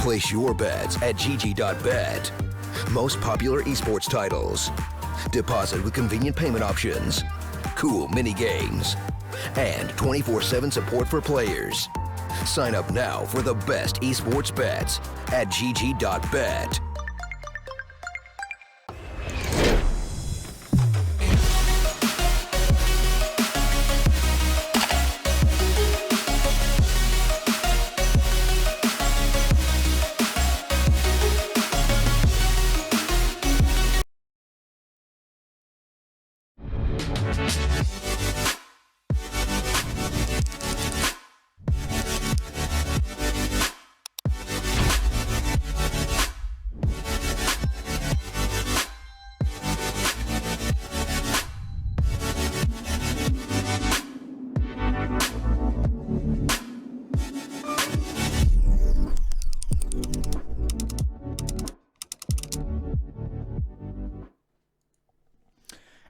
Place your bets at gg.bet. Most popular esports titles. Deposit with convenient payment options. Cool mini games. And 24/7 support for players. Sign up now for the best esports bets at gg.bet.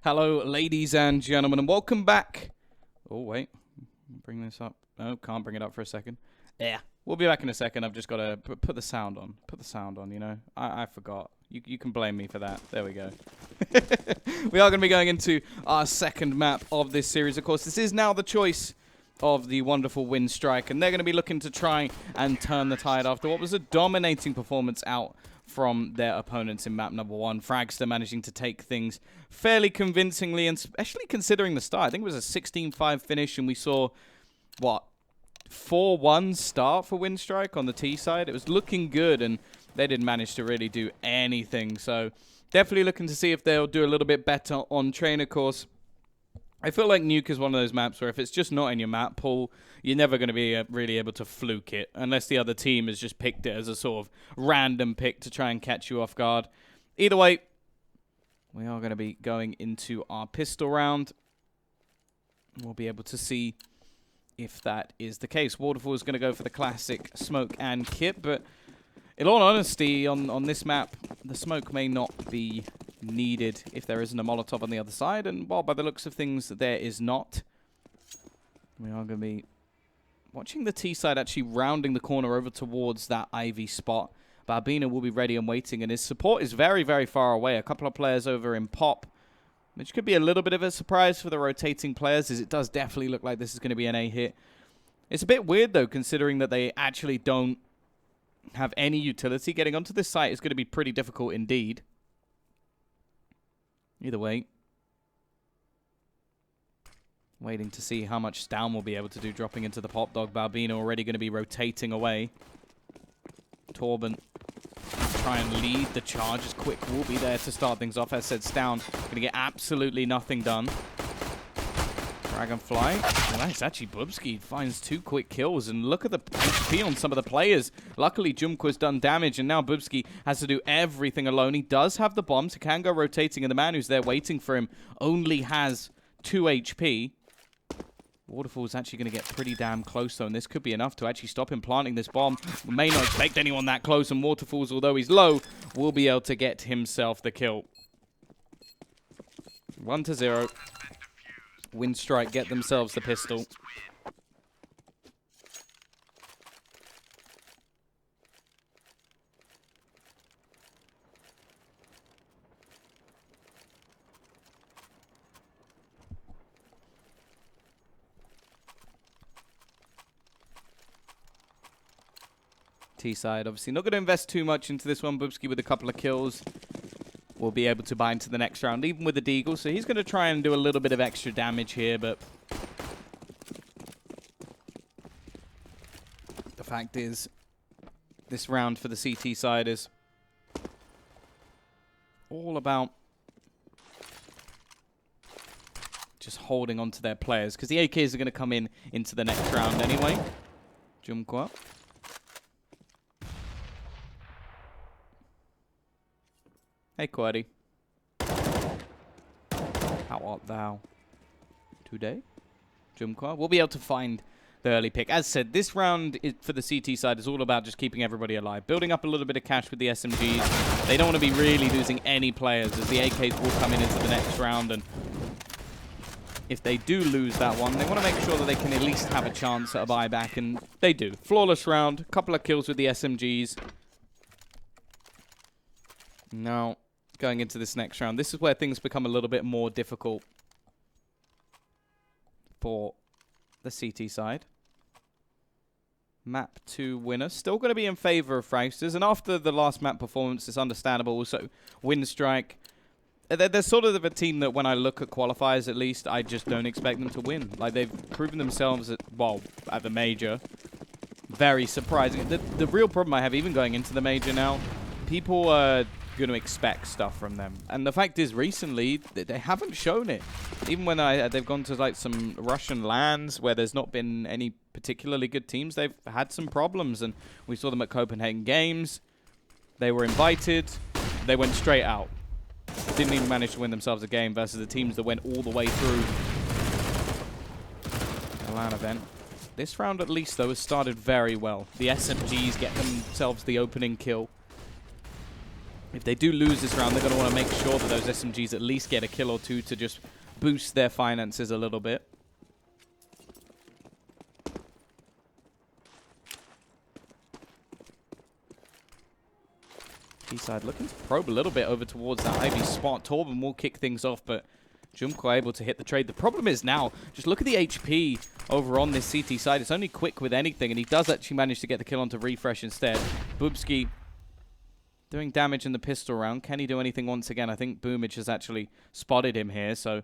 Hello, ladies and gentlemen, and welcome back. Oh, wait. Bring this up. No, can't bring it up for a second. Yeah, we'll be back in a second. I've just got to put the sound on. Put the sound on, you know. I forgot. You can blame me for that. There we go. We are going to be going into our second map of this series. Of course, this is now the choice of the wonderful Winstrike, and they're going to be looking to try and turn the tide after what was a dominating performance out from their opponents in map number 1. Fragster managing to take things fairly convincingly, and especially considering the start. I think it was a 16-5 finish, and we saw, what, 4-1 start for Winstrike on the T side. It was looking good, and they didn't manage to really do anything. So definitely looking to see if they'll do a little bit better on trainer course. I feel like Nuke is one of those maps where if it's just not in your map pool, you're never going to be really able to fluke it unless the other team has just picked it as a sort of random pick to try and catch you off guard. Either way, we are going to be going into our pistol round. We'll be able to see if that is the case. Waterfall is going to go for the classic smoke and kit, but in all honesty, on this map, the smoke may not be needed if there isn't a Molotov on the other side, and while by the looks of things there is not, we are going to be watching the T side actually rounding the corner over towards that Ivy spot. Barbina will be ready and waiting, and his support is very, very far away. A couple of players over in Pop, which could be a little bit of a surprise for the rotating players, as it does definitely look like this is going to be an A hit. It's a bit weird, though, considering that they actually don't have any utility. Getting onto this site is going to be pretty difficult indeed. Either way, waiting to see how much Stown will be able to do dropping into the Pop Dog. Barbina already going to be rotating away. Torben try and lead the charge as Quick will be there to start things off. As said, Stown going to get absolutely nothing done. Dragonfly. Well, it's actually Bubsky finds 2 quick kills, and look at the HP on some of the players. Luckily, Jumqua's done damage, and now Bubsky has to do everything alone. He does have the bombs. He can go rotating, and the man who's there waiting for him only has 2 HP. Waterfall's actually going to get pretty damn close, though, and this could be enough to actually stop him planting this bomb. We may not expect anyone that close, and Waterfall's, although he's low, will be able to get himself the kill. 1-0. Winstrike get themselves the pistol. T-side obviously not going to invest too much into this one. Bubsky with a couple of kills will be able to buy into the next round, even with the Deagle. So he's going to try and do a little bit of extra damage here, but the fact is, this round for the CT side is all about just holding on to their players, because the AKs are going to come into the next round anyway. Jumqua. Hey, Quaddy. How art thou today? Jumqua. We'll be able to find the early pick. As said, this round for the CT side is all about just keeping everybody alive. Building up a little bit of cash with the SMGs. They don't want to be really losing any players, as the AKs will come into the next round. And if they do lose that one, they want to make sure that they can at least have a chance at a buyback. And they do. Flawless round. Couple of kills with the SMGs. Now, going into this next round, this is where things become a little bit more difficult for the CT side. Map 2 winner. Still going to be in favor of Fragsters. And after the last map performance, it's understandable. Also, Winstrike. They're sort of a team that when I look at qualifiers, at least, I just don't expect them to win. Like, they've proven themselves at, well, at the major. Very surprising. The real problem I have, even going into the major now, people are going to expect stuff from them. And the fact is, recently, they haven't shown it. Even when they've gone to, like, some Russian lands where there's not been any particularly good teams, they've had some problems. And we saw them at Copenhagen Games. They were invited. They went straight out. Didn't even manage to win themselves a game versus the teams that went all the way through the LAN event. This round, at least, though, has started very well. The SMGs get themselves the opening kill. If they do lose this round, they're going to want to make sure that those SMGs at least get a kill or two to just boost their finances a little bit. T-side looking to probe a little bit over towards that Ivy spot. Torben will kick things off, but Junko able to hit the trade. The problem is now, just look at the HP over on this CT side. It's only Quick with anything, and he does actually manage to get the kill onto Refresh instead. Boobski doing damage in the pistol round. Can he do anything once again? I think Boomage has actually spotted him here, so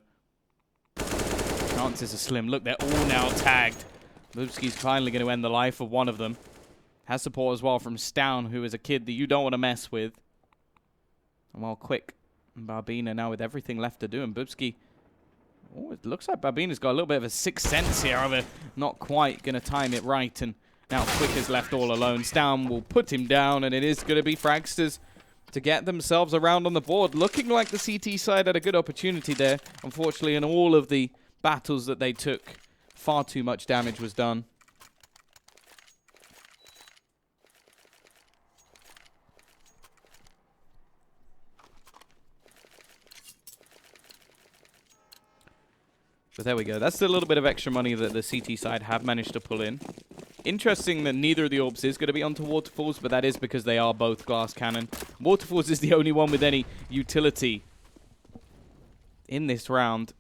chances are slim. Look, they're all now tagged. Boobski's finally going to end the life of one of them. Has support as well from Stown, who is a kid that you don't want to mess with. And while Quick and Barbina now with everything left to do. And Boobski, oh, it looks like Barbina's got a little bit of a sixth sense here. However, not quite going to time it right. And now Quick is left all alone. Stown will put him down, and it is going to be Fragsters to get themselves around on the board. Looking like the CT side had a good opportunity there. Unfortunately, in all of the battles that they took, far too much damage was done. But there we go. That's a little bit of extra money that the CT side have managed to pull in. Interesting that neither of the orbs is going to be onto Waterfalls, but that is because they are both glass cannon. Waterfalls is the only one with any utility in this round.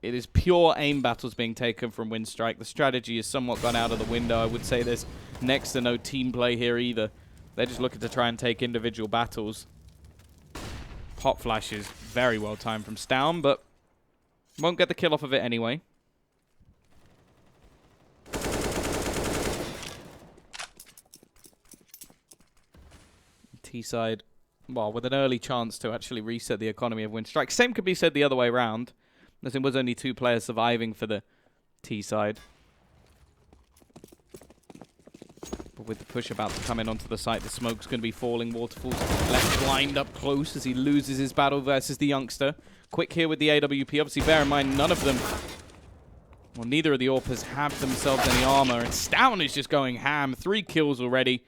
It is pure aim battles being taken from Winstrike. The strategy is somewhat gone out of the window. I would say there's next to no team play here either. They're just looking to try and take individual battles. Pop flash is very well timed from Stown, but won't get the kill off of it anyway. T-side, well, with an early chance to actually reset the economy of Winstrike. Same could be said the other way around, as it was only 2 players surviving for the T-side. But with the push about to come in onto the site, the smoke's going to be falling. Waterfalls left blind up close as he loses his battle versus the youngster. Quick here with the AWP. Obviously, bear in mind, none of them, well, neither of the AWPers have themselves any armor. And Stown is just going ham. 3 kills already.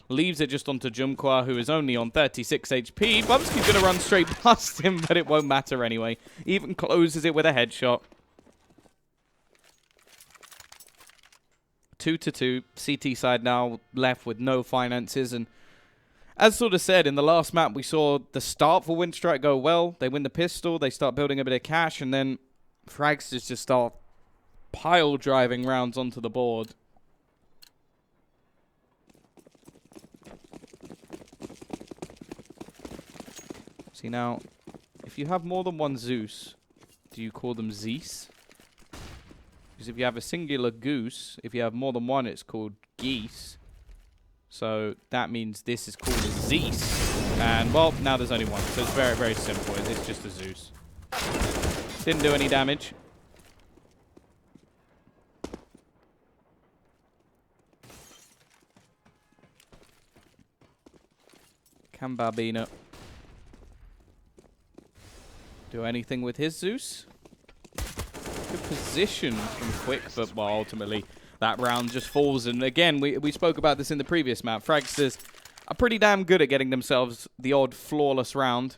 Leaves it just onto Jumqua, who is only on 36 HP. Bubsky's going to run straight past him, but it won't matter anyway. Even closes it with a headshot. 2-2. CT side now left with no finances. And as sort of said, in the last map, we saw the start for Winstrike go well. They win the pistol. They start building a bit of cash. And then Fragsters just start pile driving rounds onto the board. See now, if you have more than one Zeus, do you call them Zeus? Because if you have a singular goose, if you have more than one, it's called geese. So that means this is called a Zeus. And, well, now there's only one. So it's very, very simple. It's just a Zeus. Didn't do any damage. Can Barbina do anything with his Zeus? Good position from Quick, but, well, ultimately that round just falls. And again, we spoke about this in the previous map. Fragsters are pretty damn good at getting themselves the odd flawless round.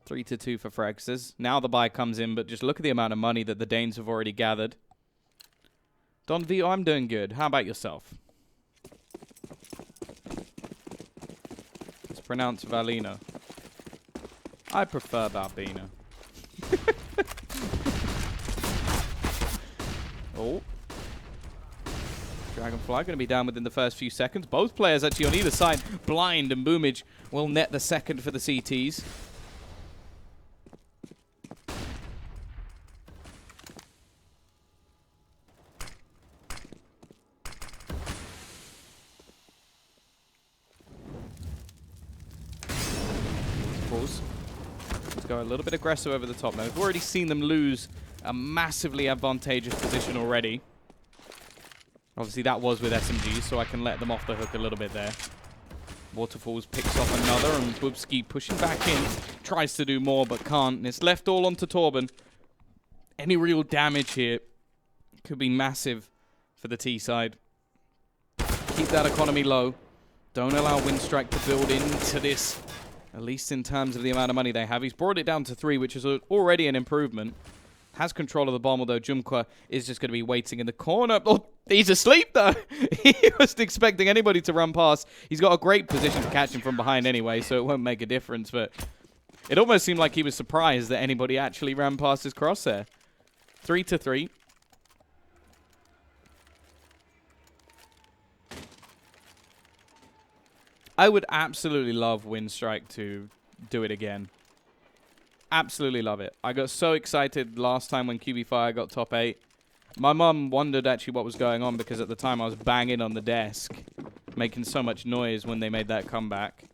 Three to 2 for Fragsters. Now the buy comes in, but just look at the amount of money that the Danes have already gathered. Don Vito, I'm doing good. How about yourself? It's pronounced Valino. I prefer Balbino. Oh. Dragonfly going to be down within the first few seconds. Both players actually on either side. Blind and Boomage will net the second for the CTs. Let's go a little bit aggressive over the top now. We've already seen them lose a massively advantageous position already. Obviously, that was with SMG, so I can let them off the hook a little bit there. Waterfalls picks off another, and Bubski pushing back in. Tries to do more, but can't. And it's left all onto Torben. Any real damage here could be massive for the T side. Keep that economy low. Don't allow Winstrike to build into this, at least in terms of the amount of money they have. He's brought it down to 3, which is already an improvement. Has control of the bomb, although Jumqua is just going to be waiting in the corner. Oh, he's asleep, though. He wasn't expecting anybody to run past. He's got a great position to catch him from behind anyway, so it won't make a difference. But it almost seemed like he was surprised that anybody actually ran past his crosshair. 3-3. I would absolutely love Winstrike to do it again. Absolutely love it. I got so excited last time when QB Fire got top 8. My mum wondered actually what was going on because at the time I was banging on the desk, making so much noise when they made that comeback.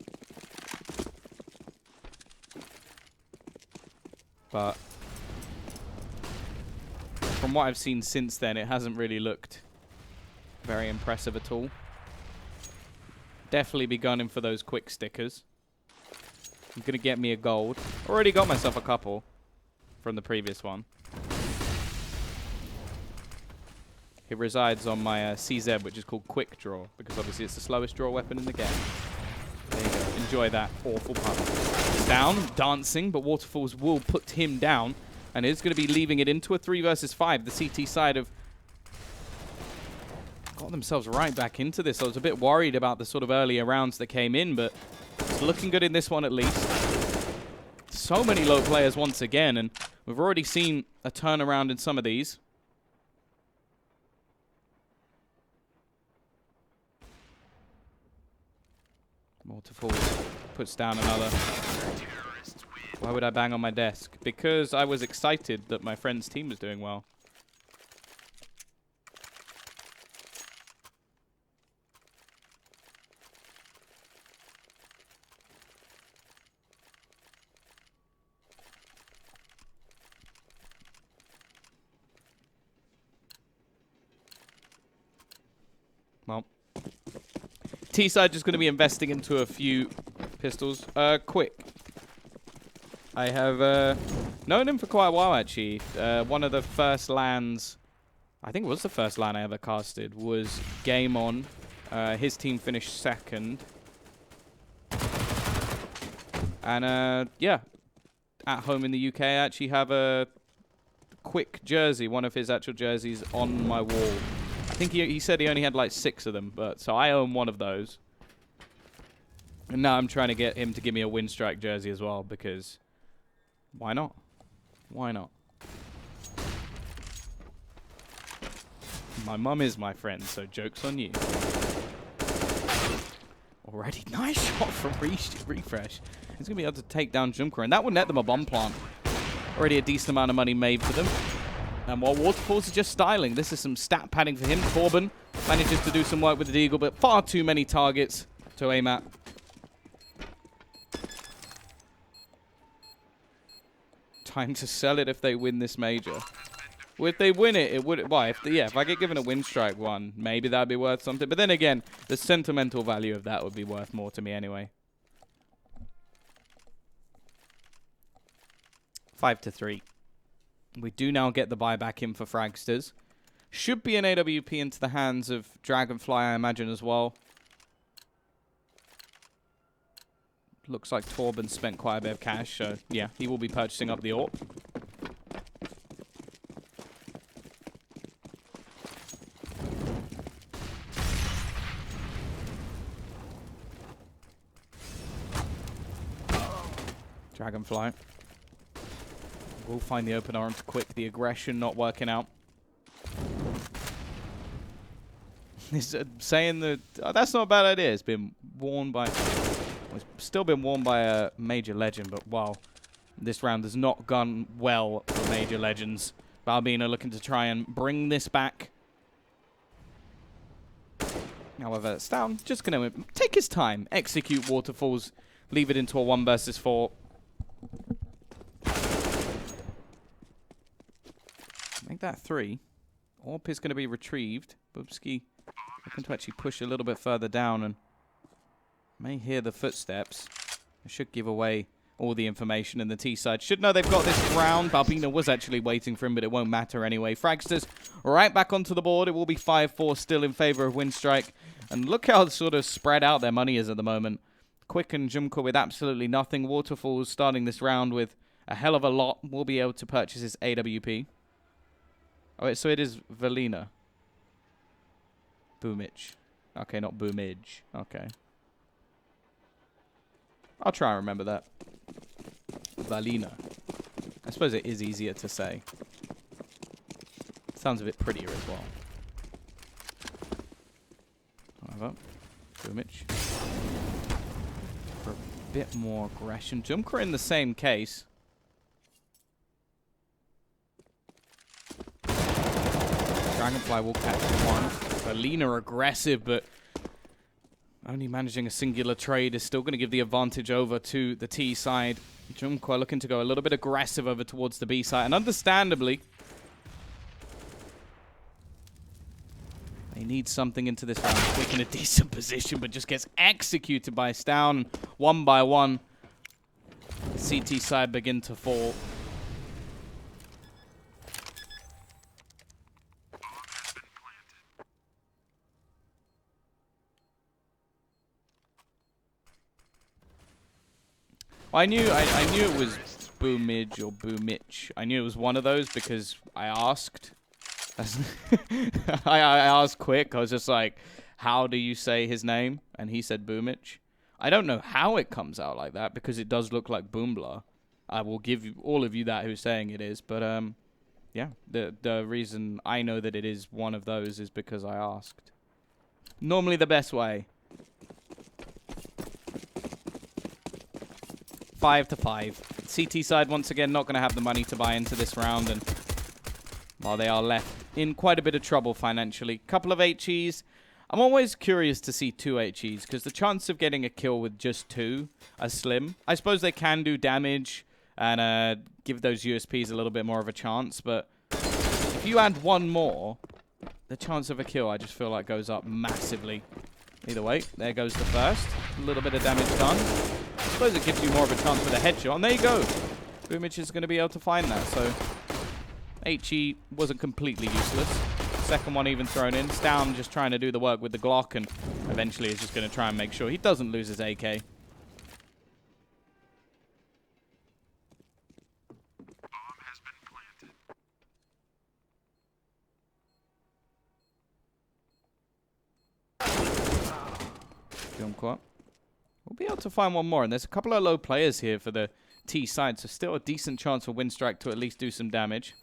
But from what I've seen since then, it hasn't really looked very impressive at all. Definitely be gunning for those quick stickers. I'm going to get me a gold. Already got myself a couple from the previous one. It resides on my CZ, which is called Quick Draw, because obviously it's the slowest draw weapon in the game. There you go. Enjoy that awful pun. He's down, dancing, but Waterfalls will put him down, and is going to be leaving it into a 3 versus 5. The CT side have got themselves right back into this. I was a bit worried about the sort of earlier rounds that came in, but it's looking good in this one at least. So many low players once again, and we've already seen a turnaround in some of these. Waterfalls puts down another. Why would I bang on my desk? Because I was excited that my friend's team was doing well. Well, T-side just going to be investing into a few pistols. Quick. I have known him for quite a while, actually. One of the first LANs, I think it was the first LAN I ever casted, was Game On. His team finished second. And, yeah, at home in the UK, I actually have a Quick jersey, one of his actual jerseys, on my wall. I think he said he only had like 6 of them, but so I own one of those. And now I'm trying to get him to give me a Winstrike jersey as well, because why not? Why not? My mum is my friend, so joke's on you. Already, nice shot from Refresh. He's going to be able to take down Jumper, and that will net them a bomb plant. Already a decent amount of money made for them. And while Waterfalls is just styling, this is some stat padding for him. Torben manages to do some work with the Deagle, but far too many targets to aim at. Time to sell it if they win this major. Well, if they win it, it would... Why? If I get given a Winstrike one, maybe that'd be worth something. But then again, the sentimental value of that would be worth more to me anyway. 5-3. We do now get the buyback in for Fragsters. Should be an AWP into the hands of Dragonfly, I imagine, as well. Looks like Torben spent quite a bit of cash, so yeah, he will be purchasing up the AWP. Dragonfly. We'll find the open arms quick. The aggression not working out. He's saying that that's not a bad idea. It's been worn by... It's still been worn by a major legend, but wow. This round has not gone well for major legends. Balbina looking to try and bring this back. However, it's down. Just going to take his time. Execute Waterfalls. Leave it into a 1 versus 4. Make that 3. Orp is going to be retrieved. Bubsky looking to actually push a little bit further down and may hear the footsteps. It should give away all the information in the T side. Should know they've got this round. Balbina was actually waiting for him, but it won't matter anyway. Fragsters right back onto the board. It will be 5-4 still in favor of Winstrike. And look how sort of spread out their money is at the moment. Quick and Jumka with absolutely nothing. Waterfalls starting this round with a hell of a lot. Will be able to purchase his AWP. Oh, wait, so it is Valina. Boomich. Okay, not Boomage. Okay. I'll try and remember that. Valina. I suppose it is easier to say. Sounds a bit prettier as well. However, Boomich. For a bit more aggression. Jumka in the same case. Dragonfly will catch one. Valina aggressive, but only managing a singular trade is still going to give the advantage over to the T side. Jumka looking to go a little bit aggressive over towards the B side, and understandably, they need something into this round. Quick in a decent position, but just gets executed by Stown. 1 by 1, the CT side begin to fall. I knew it was Boomage or Boomich. I knew it was one of those because I asked. I asked quick. I was just like, how do you say his name? And he said Boomich. I don't know how it comes out like that because it does look like Boombla. I will give you, all of you that who's saying it is. But yeah, the reason I know that it is one of those is because I asked. Normally the best way. 5-5. CT side once again not going to have the money to buy into this round, and while they are left in quite a bit of trouble financially. Couple of HEs. I'm always curious to see 2 HEs because the chance of getting a kill with just 2 are slim. I suppose they can do damage and give those USPs a little bit more of a chance, but if you add 1 more, the chance of a kill I just feel like goes up massively. Either way, there goes the first. A little bit of damage done. I suppose it gives you more of a chance with a headshot. And there you go. Boomich is going to be able to find that. So, HE wasn't completely useless. Second one even thrown in. Stown just trying to do the work with the Glock. And eventually is just going to try and make sure he doesn't lose his AK. Jumquat. We'll be able to find one more, and there's a couple of low players here for the T side, so still a decent chance for Winstrike to at least do some damage.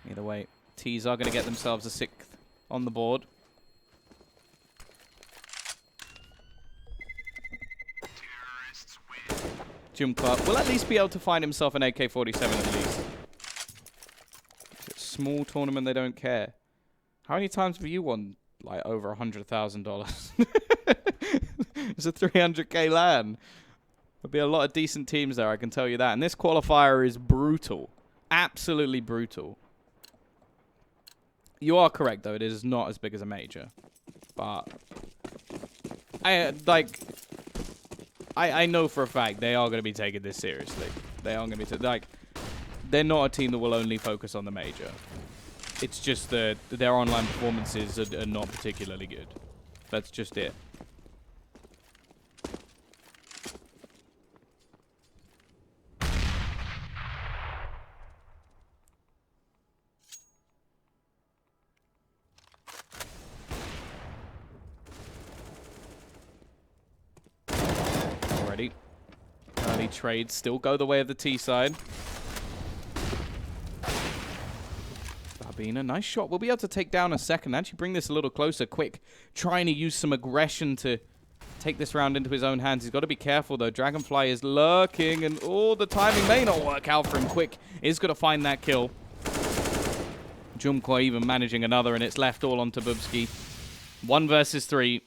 Either way, T's are going to get themselves a 6th on the board. Jumka will at least be able to find himself an AK-47 at least. It's a small tournament, they don't care. How many times have you won, like, over $100,000? It's a 300k LAN. There'll be a lot of decent teams there, I can tell you that. And this qualifier is brutal. Absolutely brutal. You are correct, though. It is not as big as a major. But I know for a fact they are going to be taking this seriously. They are going to be like, they're not a team that will only focus on the major. It's just that their online performances are not particularly good. That's just it. Early trades still go the way of the T side. Barbina, nice shot. We'll be able to take down a second. Actually bring this a little closer. Quick, trying to use some aggression to take this round into his own hands. He's got to be careful, though. Dragonfly is lurking, and the timing may not work out for him. Quick is going to find that kill. Jumkwa even managing another, and it's left all onto Bubsky. 1 versus 3.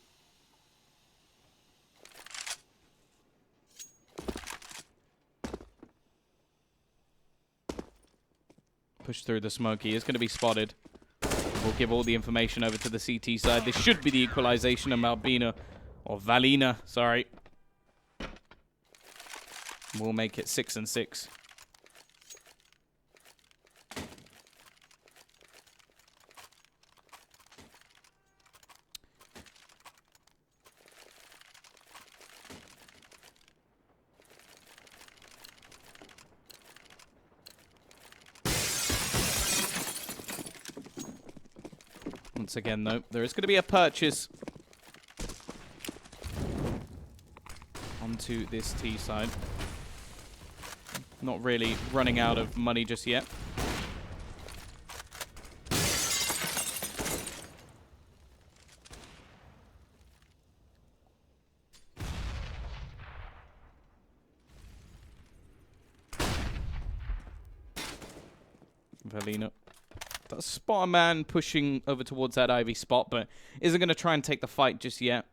Push through the smoke. He is going to be spotted. We'll give all the information over to the CT side. This should be the equalization of Malbina. Or Valina, sorry. We'll make it 6 and 6. Once again, though, there is going to be a purchase onto this T side. Not really running out of money just yet. Valina does spot a man pushing over towards that Ivy spot, but isn't going to try and take the fight just yet.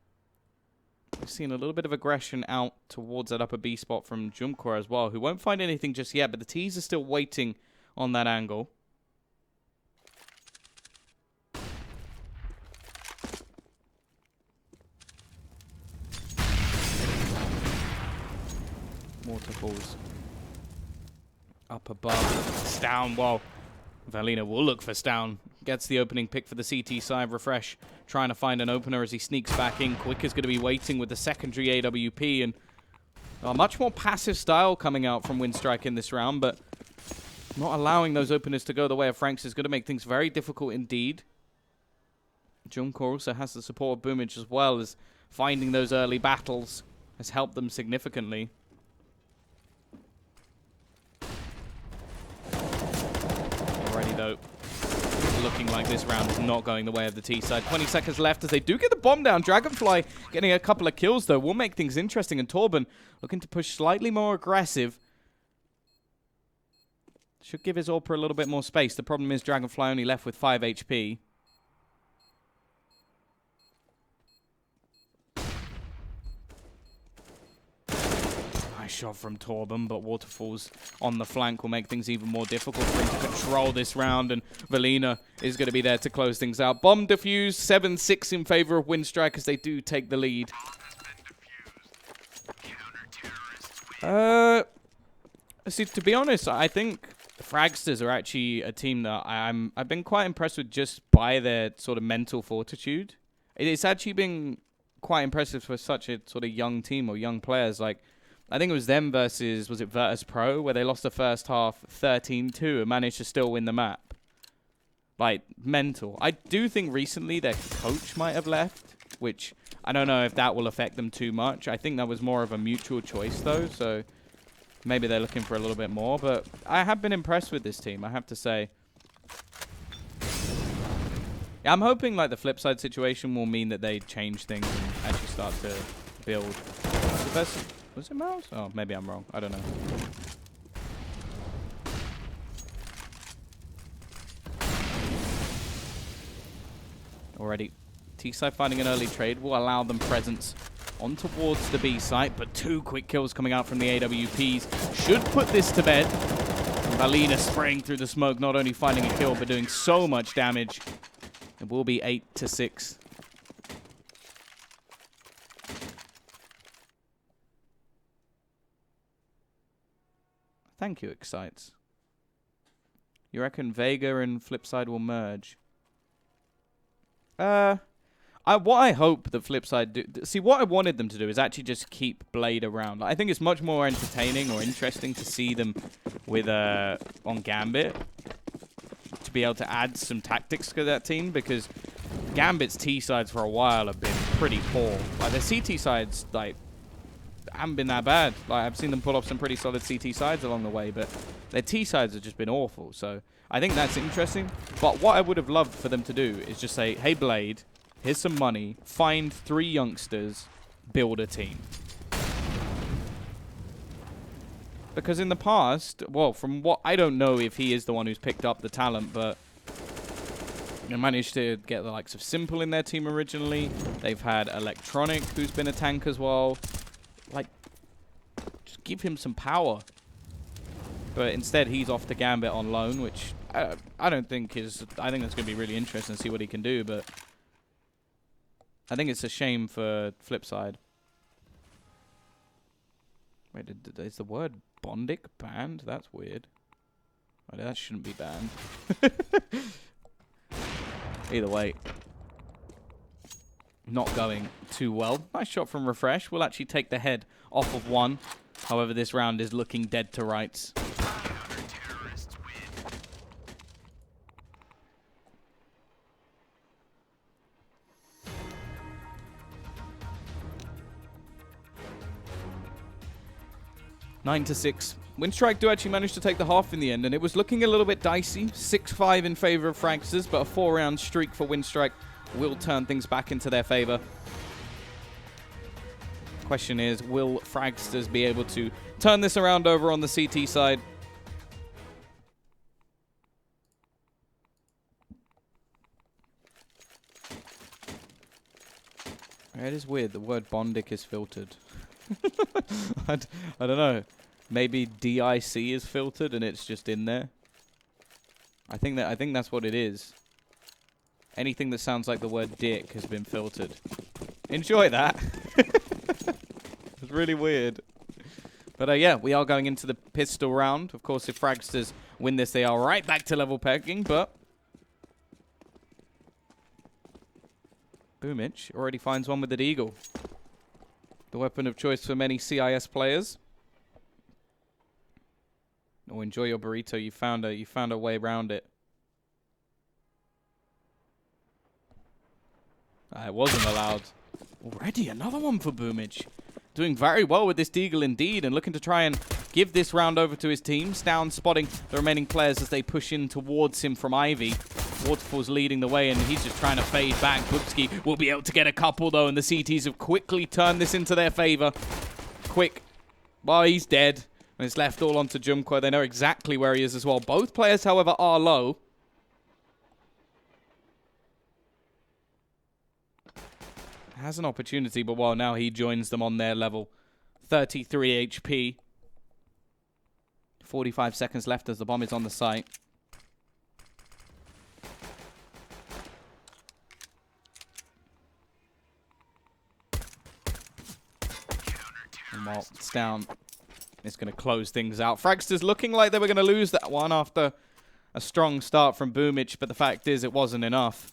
We've seen a little bit of aggression out towards that upper B spot from Jumkor as well, who won't find anything just yet, but the T's are still waiting on that angle. Waterfalls up above. Stown, well, Valina will look for Stown. Gets the opening pick for the CT side. Refresh trying to find an opener as he sneaks back in. Quick is going to be waiting with the secondary AWP, and a much more passive style coming out from Winstrike in this round, but not allowing those openers to go the way of Franks is going to make things very difficult indeed. Jumkor also has the support of Boomage as well, as finding those early battles has helped them significantly. Already though, looking like this round is not going the way of the T side. 20 seconds left as they do get the bomb down. Dragonfly getting a couple of kills though will make things interesting, and Torben looking to push slightly more aggressive. Should give his AWPer a little bit more space. The problem is Dragonfly only left with 5 HP. Nice shot from Torben, but Waterfalls on the flank will make things even more difficult for him to control this round, and Valina is going to be there to close things out. Bomb defused, 7-6 in favor of Winstrike as they do take the lead. See, to be honest, I think the Fragsters are actually a team that I've been quite impressed with just by their sort of mental fortitude. It's actually been quite impressive for such a sort of young team or young players. Like, I think it was them versus, was it Virtus Pro, where they lost the first half 13-2 and managed to still win the map. Like, mental. I do think recently their coach might have left, which I don't know if that will affect them too much. I think that was more of a mutual choice, though, so maybe they're looking for a little bit more. But I have been impressed with this team, I have to say. Yeah, I'm hoping, like, the flip side situation will mean that they change things and actually start to build. Was it Mouse? Oh, maybe I'm wrong. I don't know. Already, T-side finding an early trade will allow them presence on towards the B site, but 2 quick kills coming out from the AWPs should put this to bed. Valina spraying through the smoke, not only finding a kill, but doing so much damage. It will be 8-6. Thank you, Excites. You reckon Vega and Flipside will merge? What I hope that Flipside do... See, what I wanted them to do is actually just keep Blade around. I think it's much more entertaining or interesting to see them with on Gambit, to be able to add some tactics to that team, because Gambit's T sides for a while have been pretty poor. Like, their CT sides, like, haven't been that bad. Like, I've seen them pull off some pretty solid CT sides along the way, but their T sides have just been awful. So I think that's interesting. But what I would have loved for them to do is just say, hey, Blade, here's some money. Find 3 youngsters. Build a team. Because in the past, well, from what I don't know if he is the one who's picked up the talent, but they managed to get the likes of Simple in their team originally. They've had Electronic, who's been a tank as well. Like, just give him some power. But instead, he's off to Gambit on loan, which I don't think is... I think that's going to be really interesting to see what he can do, but I think it's a shame for Flipside. Wait, is the word Bondic banned? That's weird. Oh, that shouldn't be banned. Either way, not going too well. Nice shot from Refresh. We'll actually take the head off of one. However, this round is looking dead to rights. Nine to 6. Winstrike do actually manage to take the half in the end, and it was looking a little bit dicey. 6-5 in favor of Fragsters, but a 4-round streak for Winstrike will turn things back into their favor. Question is, will Fragsters be able to turn this around over on the CT side? It is weird. The word Bondic is filtered. I don't know. Maybe DIC is filtered and it's just in there. I think that's what it is. Anything that sounds like the word dick has been filtered. Enjoy that. It's really weird. But yeah, we are going into the pistol round. Of course, if Fragsters win this, they are right back to level pegging, but Boomich already finds one with the Deagle. The weapon of choice for many CIS players. Oh, enjoy your burrito. You found a way around it. It wasn't allowed. Already another one for Boomich. Doing very well with this Deagle indeed, and looking to try and give this round over to his team. Stown spotting the remaining players as they push in towards him from Ivy. Waterfall's leading the way, and he's just trying to fade back. Bubsky will be able to get a couple, though, and the CTs have quickly turned this into their favor. Quick. Well, he's dead. And it's left all onto Jumquo. They know exactly where he is as well. Both players, however, are low. Has an opportunity, but well, now he joins them on their level. 33 HP. 45 seconds left as the bomb is on the site. And well, it's down. It's going to close things out. Fragsters looking like they were going to lose that one after a strong start from Boomich, but the fact is it wasn't enough.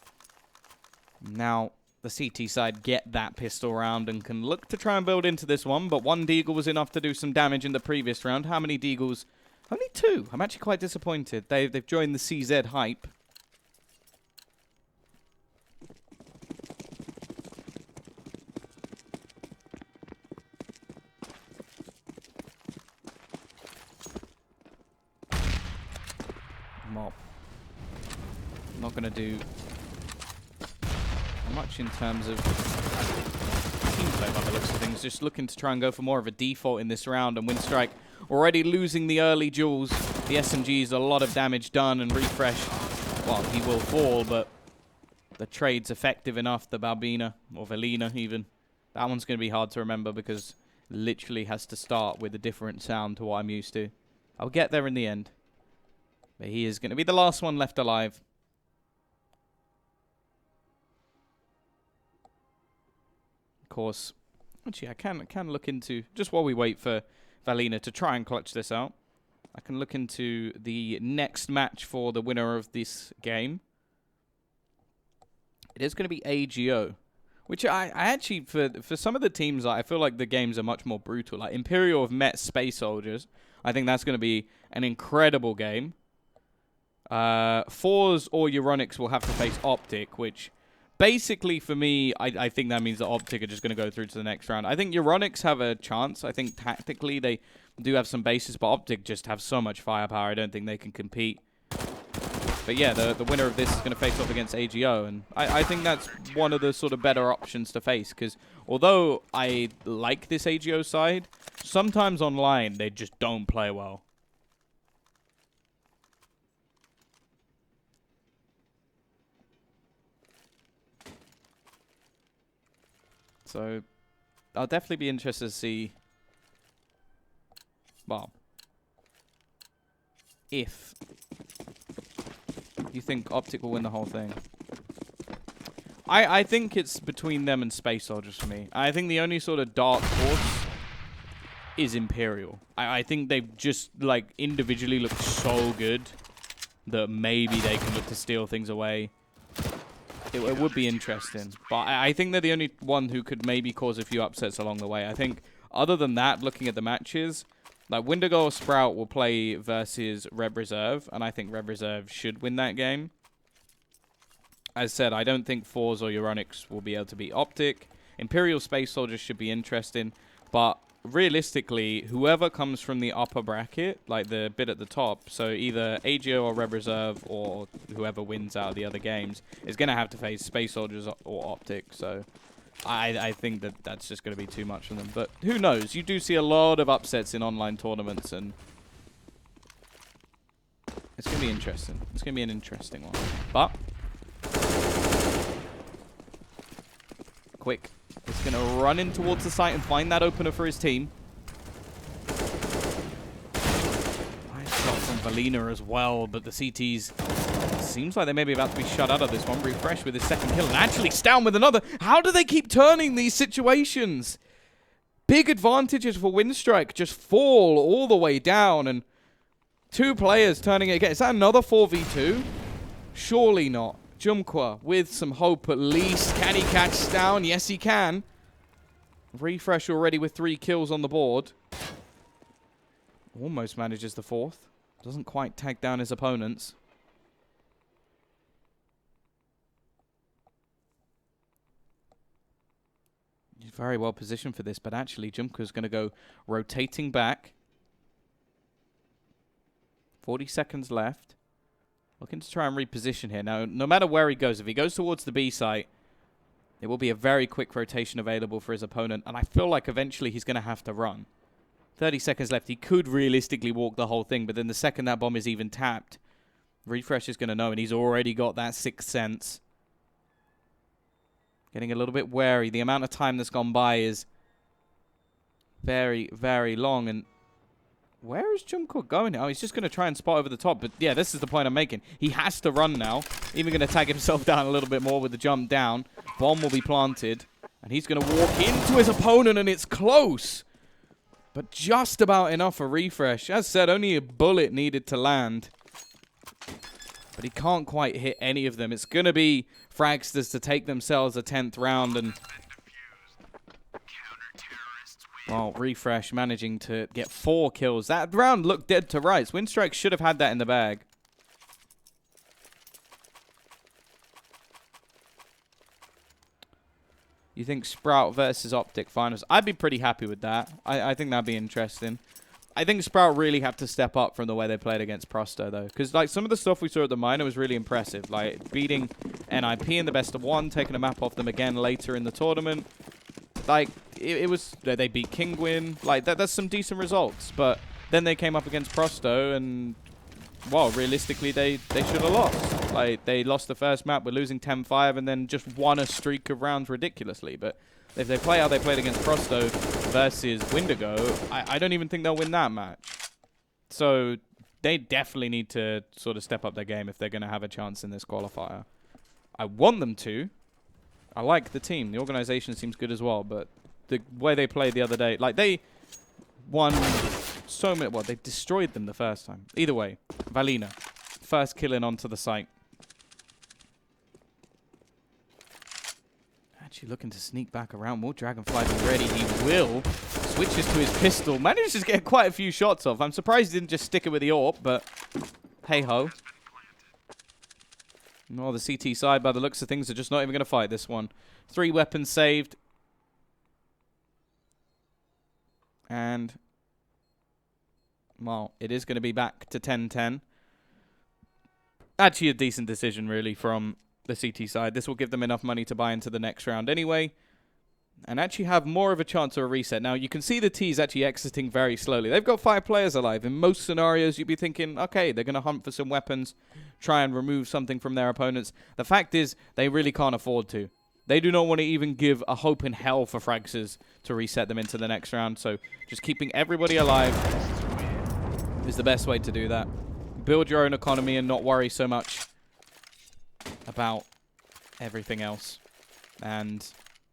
Now the CT side get that pistol round and can look to try and build into this one, but one Deagle was enough to do some damage in the previous round. How many Deagles? Only 2. I'm actually quite disappointed. They've joined the CZ hype. Mop. Not going to do much in terms of team play by the looks of things. Just looking to try and go for more of a default in this round, and Winstrike already losing the early duels. The SMGs, a lot of damage done, and Refresh, well, he will fall, but the trade's effective enough. The Balbina, or Velina even. That one's going to be hard to remember because it literally has to start with a different sound to what I'm used to. I'll get there in the end. But he is going to be the last one left alive. Of course, actually, I can look into, just while we wait for Valina to try and clutch this out, I can look into the next match for the winner of this game. It is going to be AGO, which I actually, for some of the teams, I feel like the games are much more brutal. Like Imperial have met Space Soldiers. I think that's going to be an incredible game. Fours or Euronics will have to face Optic, which basically, for me, I think that means that Optic are just going to go through to the next round. I think Euronics have a chance. I think tactically they do have some bases, but Optic just have so much firepower. I don't think they can compete. But yeah, the winner of this is going to face off against AGO, and I think that's one of the sort of better options to face, because although I like this AGO side, sometimes online they just don't play well. So I'll definitely be interested to see, well, if you think Optic will win the whole thing. I think it's between them and Space Soldiers for me. I think the only sort of dark horse is Imperial. I think they just, like, individually look so good that maybe they can look to steal things away. It would be interesting. But I think they're the only one who could maybe cause a few upsets along the way. I think, other than that, looking at the matches, like, Windigo or Sprout will play versus Reb Reserve, and I think Reb Reserve should win that game. As said, I don't think Force or Euronics will be able to beat Optic. Imperial Space Soldiers should be interesting, but realistically, whoever comes from the upper bracket, like the bit at the top, so either AGO or Reb Reserve or whoever wins out of the other games, is going to have to face Space Soldiers or Optic, so I think that that's just going to be too much for them. But who knows? You do see a lot of upsets in online tournaments, and it's going to be interesting. It's going to be an interesting one. But quick. He's going to run in towards the site and find that opener for his team. Nice shot from Valina as well, but the CTs seems like they may be about to be shut out of this one. Refresh with his second kill, and actually Stown with another. How do they keep turning these situations? Big advantages for Winstrike just fall all the way down, and two players turning it again. Is that another 4v2? Surely not. Jumqua with some hope at least. Can he catch Stown? Yes, he can. Refresh already with 3 kills on the board. Almost manages the 4th. Doesn't quite tag down his opponents. He's very well positioned for this, but actually Jumqua's going to go rotating back. 40 seconds left. Looking to try and reposition here. Now, no matter where he goes, if he goes towards the B site, it will be a very quick rotation available for his opponent, and I feel like eventually he's going to have to run. 30 seconds left. He could realistically walk the whole thing, but then the second that bomb is even tapped, Refresh is going to know, and he's already got that 6th sense. Getting a little bit wary. The amount of time that's gone by is very, very long, and where is Jumco going? Oh, he's just going to try and spot over the top. But yeah, this is the point I'm making. He has to run now. Even going to tag himself down a little bit more with the jump down. Bomb will be planted. And he's going to walk into his opponent, and it's close. But just about enough for Refresh. As said, only a bullet needed to land. But he can't quite hit any of them. It's going to be Fragsters to take themselves a 10th round. And well, Refresh managing to get 4 kills. That round looked dead to rights. Winstrike should have had that in the bag. You think Sprout versus Optic finals? I'd be pretty happy with that. I think that'd be interesting. I think Sprout really have to step up from the way they played against Prosto, though. Because like some of the stuff we saw at the minor was really impressive. Like beating NIP in the best of 1, taking a map off them again later in the tournament. Like, it was, they beat Kingwin. Like, that's some decent results. But then they came up against Prosto, and, well, realistically, they should have lost. Like, they lost the first map, were losing 10-5, and then just won a streak of rounds ridiculously. But if they play how they played against Prosto versus Windigo, I don't even think they'll win that match. So, they definitely need to sort of step up their game if they're going to have a chance in this qualifier. I want them to. I like the team. The organization seems good as well, but the way they played the other day, like they won so many, well, they destroyed them the first time. Either way, Valina, first killing onto the site. Actually looking to sneak back around. More Dragonflies already. He will. Switches to his pistol. Manages to get quite a few shots off. I'm surprised he didn't just stick it with the AWP, but hey-ho. Well, the CT side, by the looks of things, are just not even going to fight this one. 3 weapons saved. And, well, it is going to be back to 10-10. Actually, a decent decision, really, from the CT side. This will give them enough money to buy into the next round anyway. And actually have more of a chance of a reset. Now, you can see the T's actually exiting very slowly. They've got 5 players alive. In most scenarios, you'd be thinking, okay, they're going to hunt for some weapons, try and remove something from their opponents. The fact is, they really can't afford to. They do not want to even give a hope in hell for Fragsters to reset them into the next round. So, just keeping everybody alive is the best way to do that. Build your own economy and not worry so much about everything else. And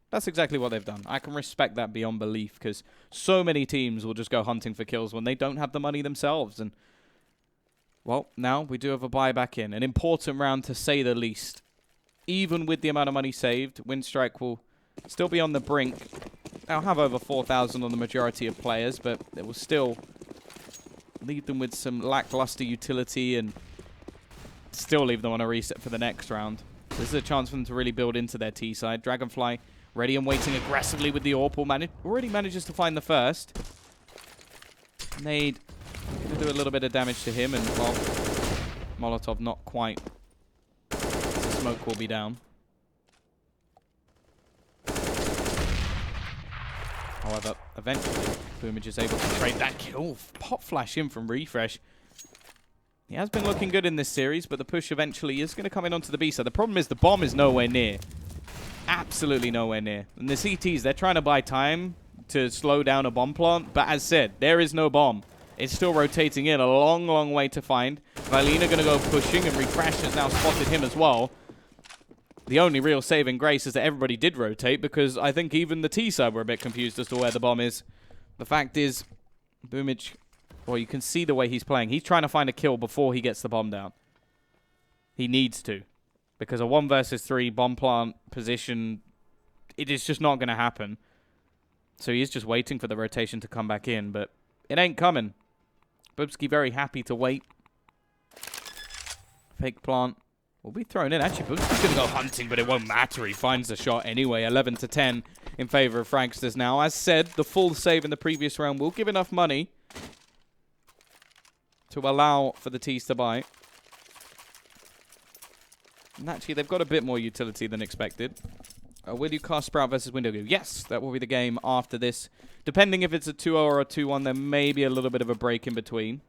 that's exactly what they've done. I can respect that beyond belief, because so many teams will just go hunting for kills when they don't have the money themselves. And, well, now we do have a buyback in. An important round, to say the least. Even with the amount of money saved, Winstrike will still be on the brink. They'll have over 4,000 on the majority of players, but it will still leave them with some lackluster utility and still leave them on a reset for the next round. This is a chance for them to really build into their T side. Dragonfly ready and waiting aggressively with the Orpal. Already manages to find the first. Nade going to do a little bit of damage to him, and, well, Molotov not quite. The smoke will be down. However, eventually, Boomage is able to trade that kill. Pop flash in from Refresh. He has been looking good in this series, but the push eventually is going to come in onto the B side. The problem is the bomb is nowhere near. Absolutely nowhere near. And the CTs, they're trying to buy time to slow down a bomb plant. But as said, there is no bomb. It's still rotating in a long, long way to find. Vailina going to go pushing, and Refresh has now spotted him as well. The only real saving grace is that everybody did rotate, because I think even the T side were a bit confused as to where the bomb is. The fact is, Boomage, well, you can see the way he's playing. He's trying to find a kill before he gets the bomb down. He needs to. Because a 1 versus 3 bomb plant position, it is just not going to happen. So he is just waiting for the rotation to come back in, but it ain't coming. Bubsky very happy to wait. Fake plant will be thrown in. Actually, Bubsky's going to go hunting, but it won't matter. He finds the shot anyway. 11-10 in favor of Fragsters now. As said, the full save in the previous round will give enough money to allow for the T's to buy. And actually, they've got a bit more utility than expected. Will you cast Sprout versus Window Goo? Yes, that will be the game after this. Depending if it's a 2-0 or a 2-1, there may be a little bit of a break in between.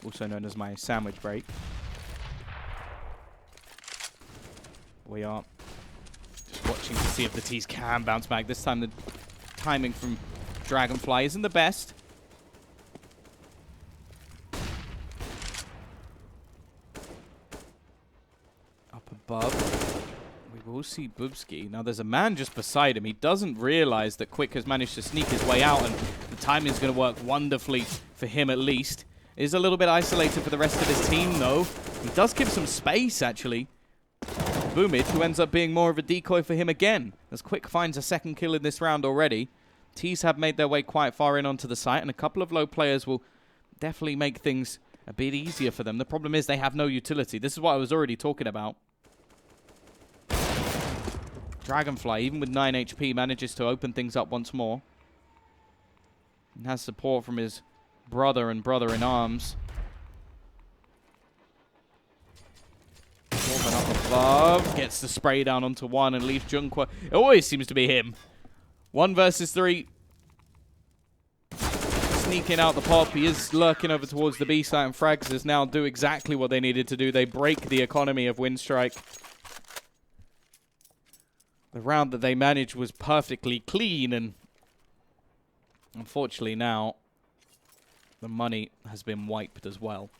Also known as my sandwich break. We are just watching to see if the T's can bounce back. This time the timing from Dragonfly isn't the best. Up above, we will see Bubsky. Now there's a man just beside him. He doesn't realize that Quick has managed to sneak his way out, and the timing is going to work wonderfully for him at least. Is a little bit isolated for the rest of his team though. He does give some space actually. Boomage, who ends up being more of a decoy for him again, as Quick finds a second kill in this round already. T's have made their way quite far in onto the site, and a couple of low players will definitely make things a bit easier for them. The problem is they have no utility. This is what I was already talking about. Dragonfly, even with 9 HP, manages to open things up once more. And has support from his brother and brother-in-arms. Wolfen up above, gets the spray down onto one and leaves Junkwa. It always seems to be him. 1 versus 3. Sneaking out the pop. He is lurking over towards the B site, and Fragsters now do exactly what they needed to do. They break the economy of Winstrike. The round that they managed was perfectly clean, and unfortunately now the money has been wiped as well.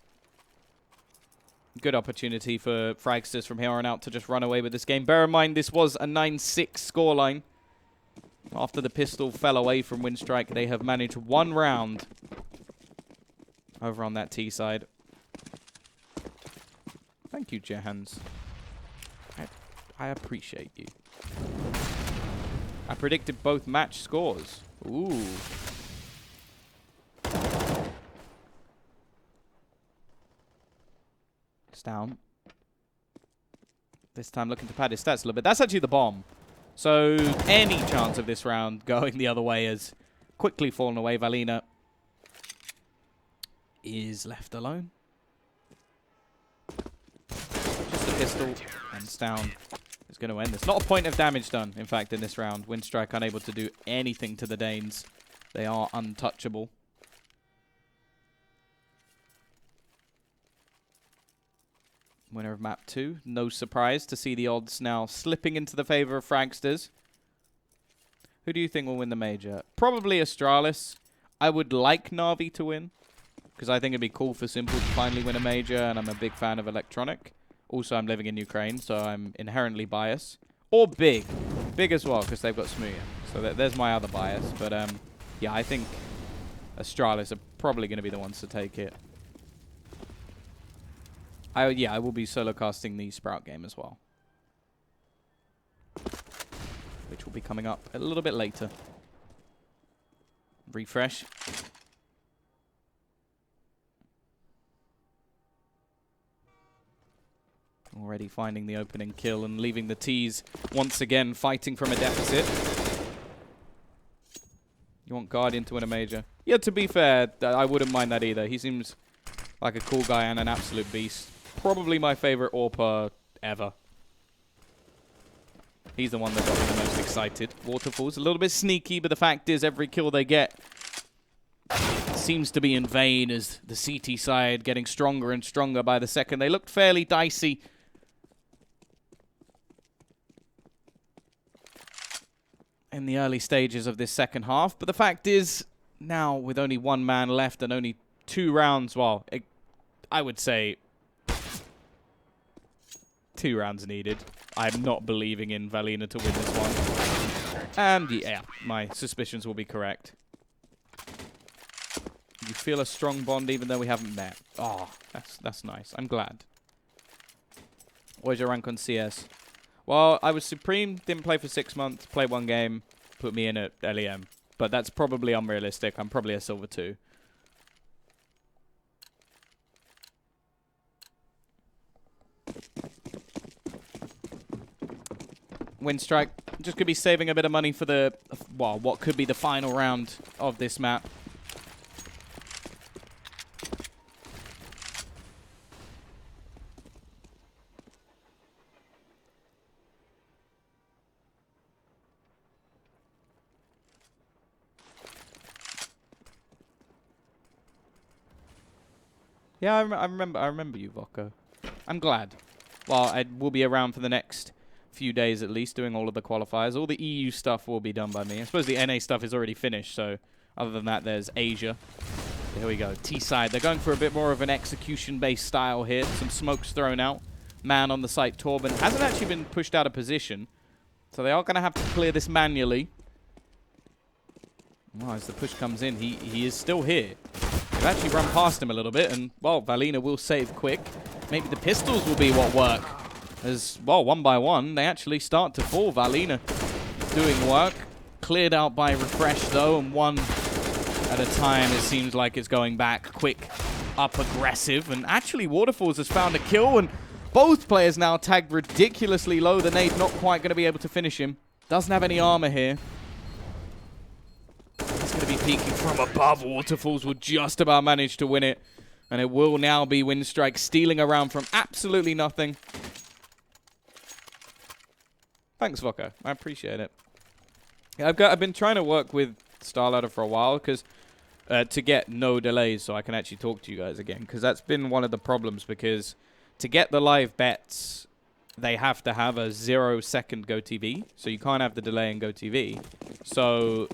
Good opportunity for Fragsters from here on out to just run away with this game. Bear in mind, this was a 9-6 scoreline. After the pistol fell away from Winstrike, they have managed 1 round over on that T side. Thank you, Jehans. I appreciate you. I predicted both match scores. Ooh. down. This time looking to pad his stats a little bit. That's actually the bomb. So any chance of this round going the other way has quickly fallen away. Valina is left alone. Just a pistol and Stown is going to end this. Not a point of damage done, in fact, in this round. Winstrike unable to do anything to the Danes. They are untouchable. Winner of map 2. No surprise to see the odds now slipping into the favor of Fragsters. Who do you think will win the major? Probably Astralis. I would like Na'Vi to win, because I think it'd be cool for Simple to finally win a major, and I'm a big fan of Electronic. Also, I'm living in Ukraine, so I'm inherently biased. Or Big. Big as well, because they've got Smuya. So there's my other bias. But, yeah, I think Astralis are probably going to be the ones to take it. I will be solo casting the Sprout game as well, which will be coming up a little bit later. Refresh. Already finding the opening kill and leaving the T's once again fighting from a deficit. You want Guardian to win a major? Yeah, to be fair, I wouldn't mind that either. He seems like a cool guy and an absolute beast. Probably my favorite AWPer ever. He's the one that got me the most excited. Waterfall's a little bit sneaky, but the fact is every kill they get seems to be in vain as the CT side getting stronger and stronger by the second. They looked fairly dicey in the early stages of this second half, but the fact is now with only one man left and only 2 rounds, well, I would say 2 rounds needed. I'm not believing in Valina to win this one. And yeah, my suspicions will be correct. You feel a strong bond even though we haven't met. Oh, that's nice. I'm glad. What is your rank on CS? Well, I was Supreme, didn't play for 6 months, played 1 game, put me in at LEM. But that's probably unrealistic. I'm probably a Silver 2. Winstrike just could be saving a bit of money for the, well, what could be the final round of this map. Yeah, I remember you, Voko. I'm glad. Well, I will be around for the next few days at least, doing all of the qualifiers. All the EU stuff will be done by me. I suppose the NA stuff is already finished, so other than that, there's Asia. Here we go. T-side. They're going for a bit more of an execution-based style here. Some smokes thrown out. Man on the site, Torben, hasn't actually been pushed out of position, so they are going to have to clear this manually. Well, as the push comes in, he is still here. They've actually run past him a little bit, and, well, Valina will save quick. Maybe the pistols will be what work. As, well, 1 by 1, they actually start to fall. Valina doing work. Cleared out by Refresh, though, and 1 at a time. It seems like it's going back quick, up aggressive. And actually, Waterfalls has found a kill, and both players now tagged ridiculously low. The nade not quite going to be able to finish him. Doesn't have any armor here. He's going to be peeking from above. Waterfalls will just about manage to win it. And it will now be Winstrike stealing around from absolutely nothing. Thanks, Voko. I appreciate it. Yeah, I've been trying to work with StarLadder for a while because to get no delays so I can actually talk to you guys again, because that's been one of the problems, because to get the live bets, they have to have a 0-second GoTV, so you can't have the delay in GoTV. So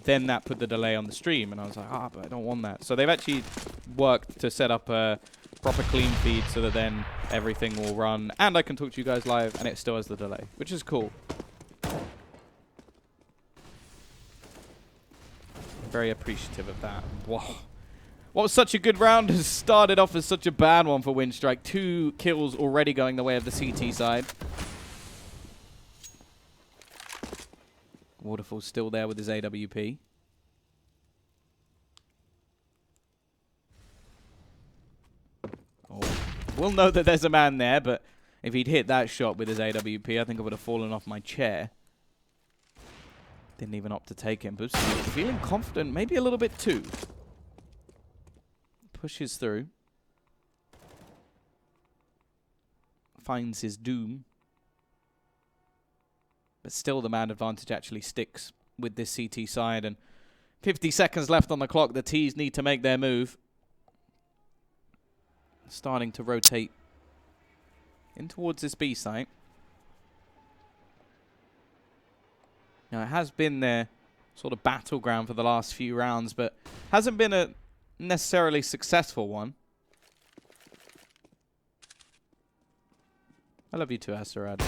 then that put the delay on the stream, and I was like, but I don't want that. So they've actually worked to set up a proper clean feed so that then everything will run, and I can talk to you guys live, and it still has the delay, which is cool. Very appreciative of that. Whoa. What was such a good round has started off as such a bad one for Winstrike. 2 kills already going the way of the CT side. Waterfall's still there with his AWP. Oh, We'll know that there's a man there, but if he'd hit that shot with his AWP, I think I would have fallen off my chair. Didn't even opt to take him. But feeling confident, maybe a little bit too. Pushes through. Finds his doom. But still the man advantage actually sticks with this CT side. And 50 seconds left on the clock. The T's need to make their move. Starting to rotate in towards this B site. Now, it has been their sort of battleground for the last few rounds, but hasn't been a necessarily successful one. I love you too, Asterad.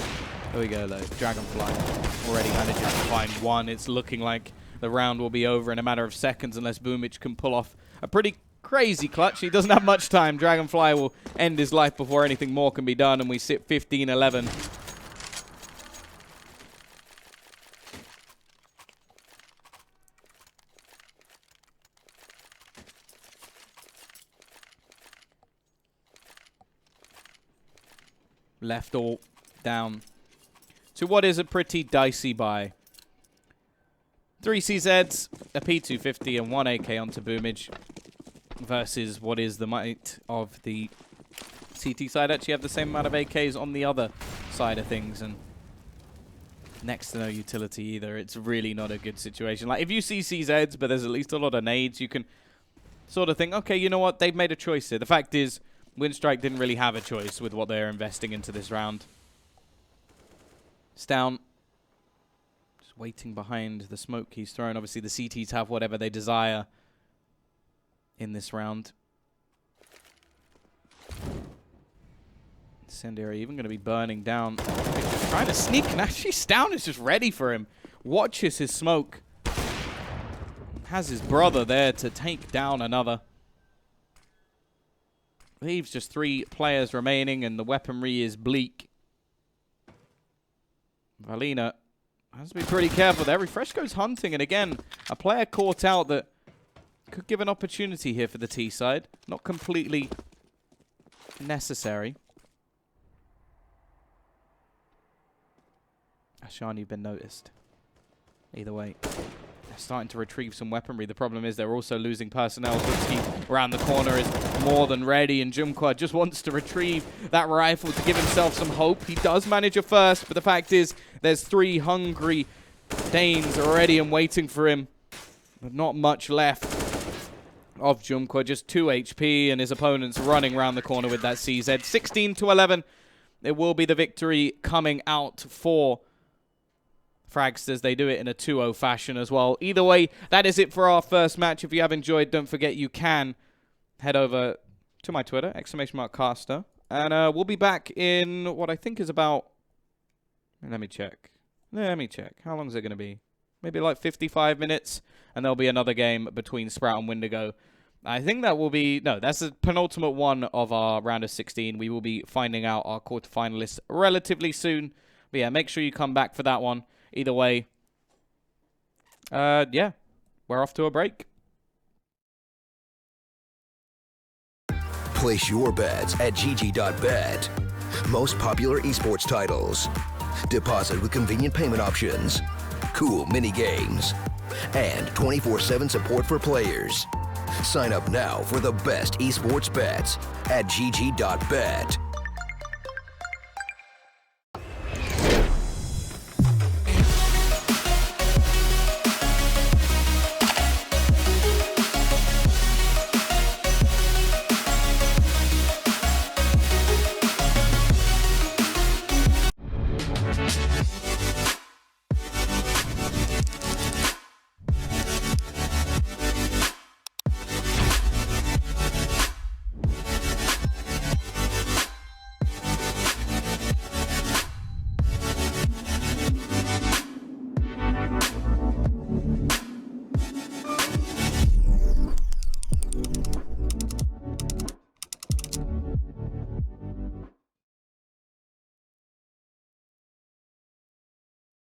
There we go, though. Dragonfly already manages to find one. It's looking like the round will be over in a matter of seconds unless Boomich can pull off a pretty crazy clutch. He doesn't have much time. Dragonfly will end his life before anything more can be done, and we sit 15-11. Left all down to what is a pretty dicey buy. 3 CZs, a P250, and 1 AK onto Boomage versus what is the might of the CT side. Actually have the same amount of AKs on the other side of things, and next to no utility either. It's really not a good situation. Like, if you see CZs, but there's at least a lot of nades, you can sort of think, okay, you know what? They've made a choice here. The fact is, Winstrike didn't really have a choice with what they're investing into this round. It's down. Just waiting behind the smoke he's thrown. Obviously, the CTs have whatever they desire in this round. Incendiary even going to be burning down. He's just trying to sneak, and actually Stown is just ready for him. Watches his smoke. Has his brother there to take down another. Leaves just 3 players remaining, and the weaponry is bleak. Valina has to be pretty careful there. Refresh goes hunting, and again, a player caught out that could give an opportunity here for the T side. Not completely necessary. Ashan, you've been noticed. Either way. They're starting to retrieve some weaponry. The problem is they're also losing personnel. Butski around the corner is more than ready, and Jumquad just wants to retrieve that rifle to give himself some hope. He does manage a first, but the fact is there's 3 hungry Danes already and waiting for him. But not much left of Jumquad. Just 2 HP, and his opponent's running around the corner with that CZ. 16-11. It will be the victory coming out for Fragsters. They do it in a 2-0 fashion as well. Either way, that is it for our first match. If you have enjoyed, don't forget you can head over to my Twitter, !Caster. And we'll be back in what I think is about... Let me check. How long is it going to be? Maybe like 55 minutes. And there'll be another game between Sprout and Windigo. I think that will be... No, that's the penultimate one of our round of 16. We will be finding out our quarterfinalists relatively soon. But yeah, make sure you come back for that one. Either way, yeah, we're off to a break. Place your bets at gg.bet. Most popular esports titles. Deposit with convenient payment options. Cool mini games. And 24/7 support for players. Sign up now for the best esports bets at gg.bet.